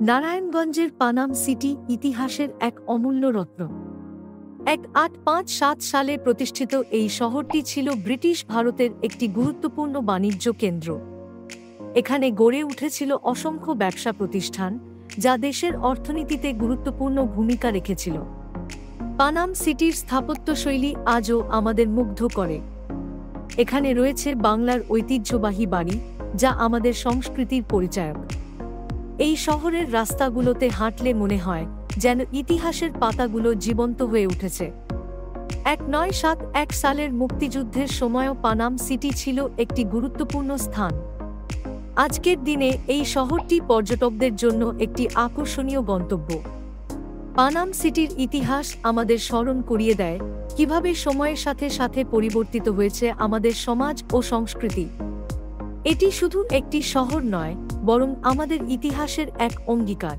নারায়ণগঞ্জের পানাম সিটি ইতিহাসের এক অমূল্য রত্ন। 1857 সালে প্রতিষ্ঠিত এই শহরটি ছিল ব্রিটিশ ভারতের একটি গুরুত্বপূর্ণ বাণিজ্য কেন্দ্র। এখানে গড়ে উঠেছিল অসংখ্য ব্যবসা প্রতিষ্ঠান, যা দেশের অর্থনীতিতে গুরুত্বপূর্ণ ভূমিকা রেখেছিল। পানাম সিটির স্থাপত্যশৈলী আজও আমাদের মুগ্ধ করে। এখানে রয়েছে বাংলার ঐতিহ্যবাহী বাড়ি, যা আমাদের সংস্কৃতির পরিচায়ক। এই শহরের রাস্তাগুলোতে হাঁটলে মনে হয় যেন ইতিহাসের পাতাগুলো জীবন্ত হয়ে উঠেছে। 1971 সালের মুক্তিযুদ্ধের সময়ও পানাম সিটি ছিল একটি গুরুত্বপূর্ণ স্থান। আজকের দিনে এই শহরটি পর্যটকদের জন্য একটি আকর্ষণীয় গন্তব্য। পানাম সিটির ইতিহাস আমাদের স্মরণ করিয়ে দেয় কিভাবে সময়ের সাথে সাথে পরিবর্তিত হয়েছে আমাদের সমাজ ও সংস্কৃতি। এটি শুধু একটি শহর নয়, বরং আমাদের ইতিহাসের এক অঙ্গীকার।